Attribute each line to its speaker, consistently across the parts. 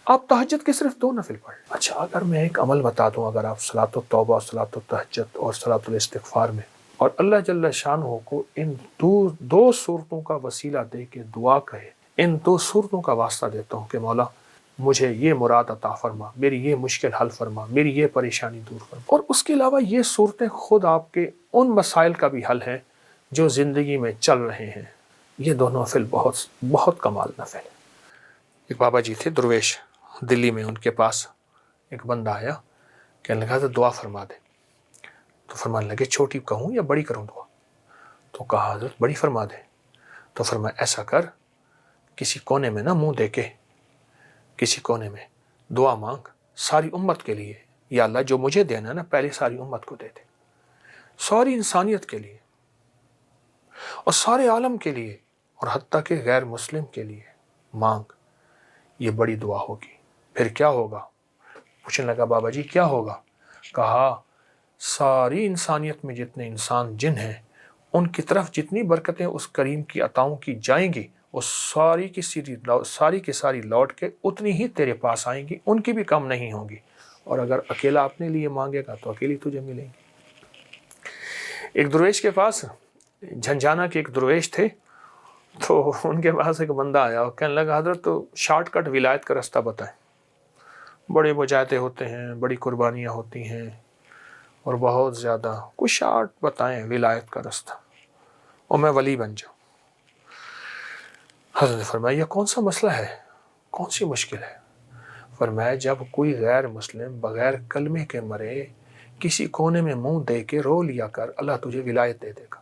Speaker 1: آپ تہجد کے صرف 2 نفل پڑھ لیں۔ اچھا اگر میں ایک عمل بتا دوں، اگر آپ صلاۃ التوبہ اور صلاۃ التہجد اور صلاۃ الاستغفار میں اور اللہ جل شانہ کو ان دو صورتوں کا وسیلہ دے کے دعا کہے، ان 2 صورتوں کا واسطہ دیتا ہوں کہ مولا مجھے یہ مراد عطا فرما، میری یہ مشکل حل فرما، میری یہ پریشانی دور فرما، اور اس کے علاوہ یہ صورتیں خود آپ کے ان مسائل کا بھی حل ہے جو زندگی میں چل رہے ہیں، یہ 2 نفل بہت کمال نفل ہے۔ ایک بابا جی تھے درویش دلی میں، ان کے پاس ایک بندہ آیا، کہنے لگا تو دعا فرما دے، تو فرمانے لگے چھوٹی کہوں یا بڑی کروں دعا؟ تو کہا حضرت بڑی فرما دے۔ تو فرمایا ایسا کر، کسی کونے میں نہ منہ دے کے، کسی کونے میں دعا مانگ ساری امت کے لیے، یا اللہ جو مجھے دینا نا پہلے ساری امت کو دے دے، ساری انسانیت کے لیے اور سارے عالم کے لیے، اور حتیٰ کہ غیر مسلم کے لیے مانگ، یہ بڑی دعا ہوگی۔ پھر کیا ہوگا؟ پوچھنے لگا بابا جی کیا ہوگا؟ کہا ساری انسانیت میں جتنے انسان جن ہیں ان کی طرف جتنی برکتیں اس کریم کی عطاؤں کی جائیں گی، وہ ساری کی ساری لوٹ کے اتنی ہی تیرے پاس آئیں گی، ان کی بھی کم نہیں ہوں گی، اور اگر اکیلا اپنے لیے مانگے گا تو اکیلی تجھے ملیں گی۔ ایک درویش کے پاس، جھنجھانا کے ایک درویش تھے، تو ان کے پاس ایک بندہ آیا اور کہنے لگا حضرت تو شارٹ کٹ ولایت کا رستہ بتائیں، بڑے مجاہدے ہوتے ہیں، بڑی قربانیاں ہوتی ہیں اور بہت زیادہ، کچھ شارٹ بتائیں ولایت کا رستہ اور میں ولی بن جاؤں۔ حضرت نے فرمایا یہ کون سا مسئلہ ہے، کون سی مشکل ہے؟ فرمایا جب کوئی غیر مسلم بغیر کلمے کے مرے، کسی کونے میں منہ دے کے رو لیا کر، اللہ تجھے ولایت دے دے گا۔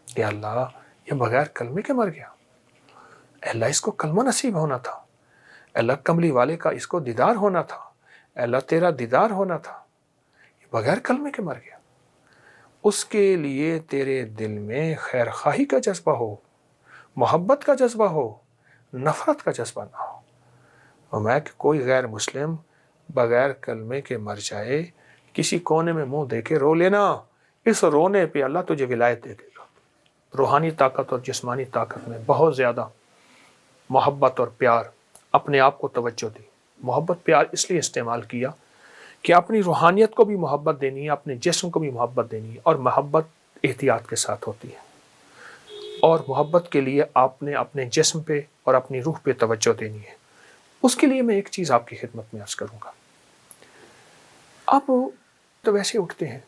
Speaker 1: یا اللہ یہ بغیر کلمے کے مر گیا، اے اللہ اس کو کلمہ نصیب ہونا تھا، اے اللہ کملی والے کا اس کو دیدار ہونا تھا، اے اللہ تیرا دیدار ہونا تھا، یہ بغیر کلمے کے مر گیا۔ اس کے لیے تیرے دل میں خیر خواہی کا جذبہ ہو، محبت کا جذبہ ہو، نفرت کا جذبہ نہ ہو۔ اور میں کہ کوئی غیر مسلم بغیر کلمے کے مر جائے، کسی کونے میں منہ دے کے رو لینا، اس رونے پہ اللہ تجھے ولایت دے دے گا۔ روحانی طاقت اور جسمانی طاقت میں بہت زیادہ محبت اور پیار، اپنے آپ کو توجہ دی۔ محبت پیار اس لیے استعمال کیا کہ اپنی روحانیت کو بھی محبت دینی ہے، اپنے جسم کو بھی محبت دینی ہے، اور محبت احتیاط کے ساتھ ہوتی ہے، اور محبت کے لیے آپ نے اپنے جسم پہ اور اپنی روح پہ توجہ دینی ہے۔ اس کے لیے میں ایک چیز آپ کی خدمت میں عرض کروں گا۔ آپ تو ویسے اٹھتے ہیں،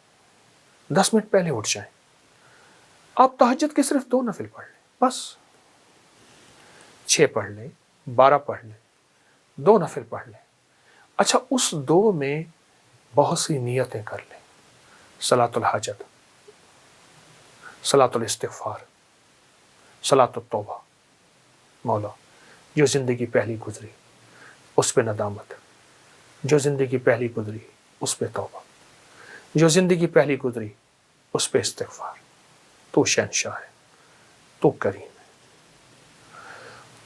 Speaker 1: 10 منٹ پہلے اٹھ جائیں، آپ تہجد کے صرف 2 نفل پڑھ لیں، بس 6 پڑھ لیں، 12 پڑھ لیں، 2 نفل پڑھ لیں۔ اچھا اس 2 میں بہت سی نیتیں کر لیں، صلاۃ الحاجت، صلاۃ الاستغفار، صلاۃ التوبہ۔ مولا جو زندگی پہلی گزری اس پہ ندامت، جو زندگی پہلی گزری اس پہ توبہ، جو زندگی پہلی گزری اس پہ استغفار، تو شہنشاہ ہے، تو کریم ہے۔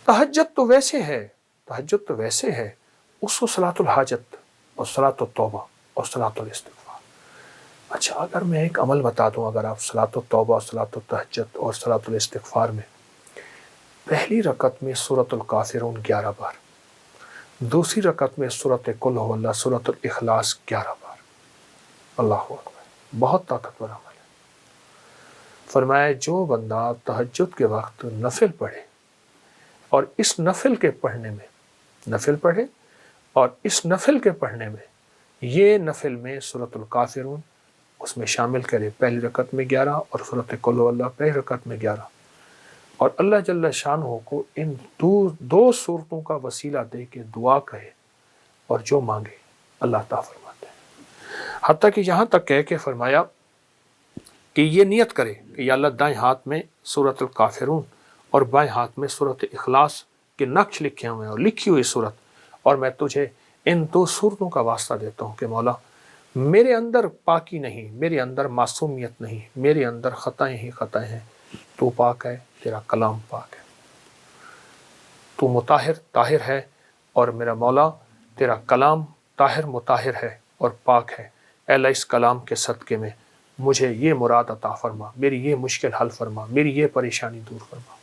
Speaker 1: تہجد تو ویسے ہے، تہجد تو ویسے ہے، اس کو صلاۃ الحاجت اور صلاۃ التوبہ اور صلاۃ الاستغفار۔ اچھا اگر میں ایک عمل بتا دوں، اگر آپ صلاۃ التوبہ اور صلاۃ التہجد اور صلاۃ الاستغفار میں پہلی رکعت میں سورۃ الکافرون 11 بار، دوسری رکعت میں سورۃ قل هو اللہ، سورۃ الاخلاص 11 بار، اللہ اکبر، بہت طاقتور عمل ہے۔ فرمایا جو بندہ تہجد کے وقت نفل پڑھے اور اس نفل کے پڑھنے میں، نفل پڑھے اور اس نفل کے پڑھنے میں، یہ نفل میں سورۃ الکافرون اس میں شامل کرے، پہلی رکعت میں 11 اور سورۃ قل هو اللہ پہلی رکعت میں 11، اور اللہ جل شانہ کو ان 2 صورتوں کا وسیلہ دے کے دعا کہے، اور جو مانگے اللہ عطا فرماتے ہیں۔ حتیٰ کہ یہاں تک کہہ کے فرمایا کہ یہ نیت کرے کہ یا اللہ دائیں ہاتھ میں سورۃ الکافرون اور بائیں ہاتھ میں سورۃ اخلاص کے نقش لکھے ہوئے ہیں اور لکھی ہوئی صورت، اور میں تجھے ان 2 صورتوں کا واسطہ دیتا ہوں کہ مولا میرے اندر پاکی نہیں، میرے اندر معصومیت نہیں، میرے اندر خطائیں ہی خطائیں ہیں، تو پاک ہے، تیرا کلام پاک ہے، تو مطہر طاہر ہے، اور میرا مولا تیرا کلام طاہر مطہر ہے اور پاک ہے۔ اے اللہ اس کلام کے صدقے میں مجھے یہ مراد عطا فرما، میری یہ مشکل حل فرما، میری یہ پریشانی دور فرما۔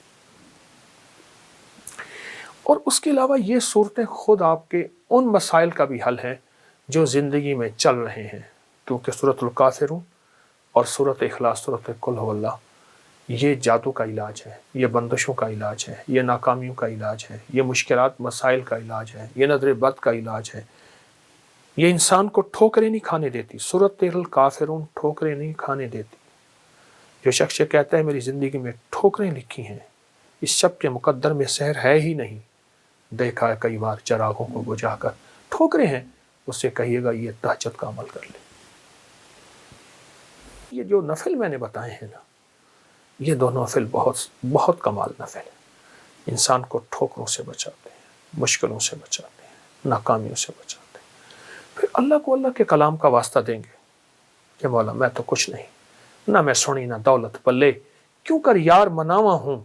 Speaker 1: اور اس کے علاوہ یہ صورتیں خود آپ کے ان مسائل کا بھی حل ہیں جو زندگی میں چل رہے ہیں، کیونکہ سورۃ الکافرون اور سورۃ اخلاص، سورۃ قل هو اللہ، یہ جادو کا علاج ہے، یہ بندشوں کا علاج ہے، یہ ناکامیوں کا علاج ہے، یہ مشکلات مسائل کا علاج ہے، یہ نظر بد کا علاج ہے، یہ انسان کو ٹھوکریں نہیں کھانے دیتی۔ سورۃ الکافرون ٹھوکریں نہیں کھانے دیتی۔ جو شخص یہ کہتا ہے میری زندگی میں ٹھوکریں لکھی ہیں، اس شب کے مقدر میں سحر ہے ہی نہیں، دیکھا ہے کئی بار چراغوں کو بجھا کر، ٹھوکریں ہیں، اس سے کہیے گا یہ تہجد کا عمل کر لے۔ یہ جو نفل میں نے بتائے ہیں نا، یہ دو نفل بہت کمال نفل ہیں، انسان کو ٹھوکروں سے بچاتے ہیں، مشکلوں سے بچاتے ہیں، ناکامیوں سے بچاتے ہیں۔ پھر اللہ کو اللہ کے کلام کا واسطہ دیں گے کہ مولا میں تو کچھ نہیں، نہ میں سنی نہ دولت پلے، کیوں کر یار مناواں ہوں،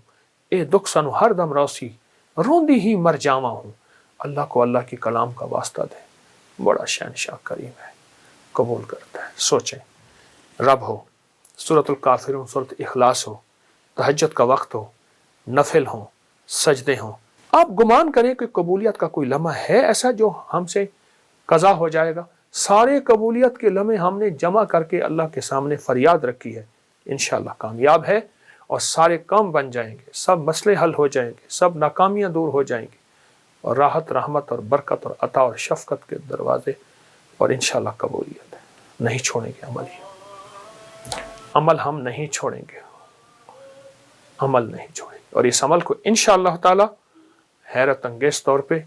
Speaker 1: اے دکھ سنو ہر دم روسی، روندی ہی مر جاواں ہوں۔ اللہ کو اللہ کی کلام کا واسطہ دیں، بڑا شہنشاہ کریم ہے، قبول کرتا ہے۔ سوچیں، رب ہو، سورۃ الکافرون، سورۃ اخلاص ہو، تہجد کا وقت ہو، نفل ہوں، سجدے ہوں، آپ گمان کریں کہ قبولیت کا کوئی لمحہ ہے ایسا جو ہم سے قضا ہو جائے گا؟ سارے قبولیت کے لمحے ہم نے جمع کر کے اللہ کے سامنے فریاد رکھی ہے، انشاءاللہ کامیاب ہے، اور سارے کام بن جائیں گے، سب مسئلے حل ہو جائیں گے، سب ناکامیاں دور ہو جائیں گی، اور راحت، رحمت اور برکت اور عطا اور شفقت کے دروازے، اور انشاءاللہ قبولیت ہے۔ نہیں چھوڑیں گے عمل ہم نہیں چھوڑیں گے، عمل نہیں چھوڑیں گے، اور اس عمل کو انشاءاللہ تعالی حیرت انگیز طور پہ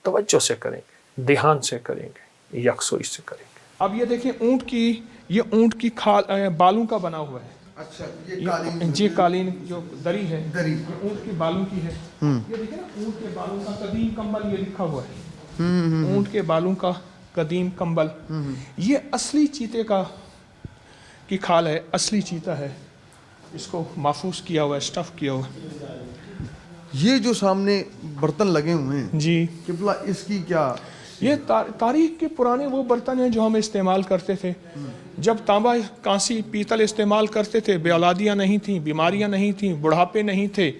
Speaker 1: توجہ سے کریں گے، دھیان سے کریں گے، یکسوئی سے کریں گے۔
Speaker 2: اب یہ دیکھیں یہ اونٹ کی کھال بالوں کا بنا ہوا ہے۔
Speaker 3: اچھا، یہ قالین،
Speaker 2: جی قالین جو دری ہے،
Speaker 3: دری،
Speaker 2: یہ اونٹ کے بالوں کی ہے۔ یہ دیکھیں نا، اونٹ کے بالوں کا قدیم کمبل، یہ لکھا ہوا ہے، اونٹ کے بالوں کا قدیم کمبل۔ یہ اصلی چیتے کی کھال ہے، اصلی چیتا ہے، اس کو محفوظ کیا ہوا ہے، اسٹف کیا ہوا ہے۔
Speaker 3: یہ جو سامنے برتن لگے ہوئے ہیں
Speaker 2: جی،
Speaker 3: قبلہ، اس کی کیا؟
Speaker 2: یہ تاریخ کے پرانے وہ برتن ہیں جو ہم استعمال کرتے تھے جب تانبا، کانسی، پیتل استعمال کرتے تھے، بے اولادیاں نہیں تھیں، بیماریاں نہیں تھیں، بڑھاپے نہیں تھے،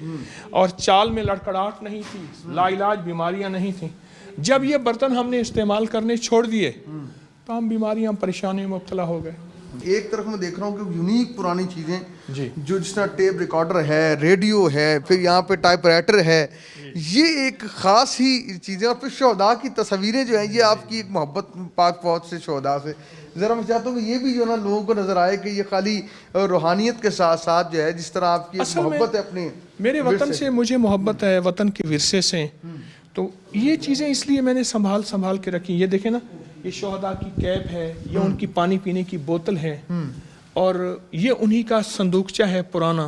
Speaker 2: اور چال میں لڑکڑاہٹ نہیں تھی، لا علاج بیماریاں نہیں تھیں۔ جب یہ برتن ہم نے استعمال کرنے چھوڑ دیے تو ہم بیماریاں، پریشانیوں میں مبتلا ہو گئے۔
Speaker 3: ایک طرف میں دیکھ رہا ہوں کہ یونیک پرانی چیزیں
Speaker 2: جی،
Speaker 3: جو جس طرح ٹیپ ریکارڈر ہے، ریڈیو ہے، پھر یہاں پہ ٹائپ رائٹر ہے، یہ ایک خاص ہی چیزیں، اور پھر شہداء کی تصویریں جو ہیں، یہ آپ کی ایک محبت پاک فوج سے، شہداء سے۔ ذرا میں چاہتا ہوں کہ یہ بھی جو ہے نا لوگوں کو نظر آئے کہ یہ خالی روحانیت کے ساتھ ساتھ جو ہے، جس طرح آپ کی ایک محبت ہے اپنے
Speaker 2: میرے وطن سے، مجھے محبت ہے وطن کے ورثے سے، تو یہ چیزیں اس لیے میں نے سنبھال کے رکھی۔ یہ دیکھیں نا، یہ شہداء کی کیپ ہے، یہ ان کی پانی پینے کی بوتل ہے، اور یہ انہی کا صندوقچہ ہے پرانا۔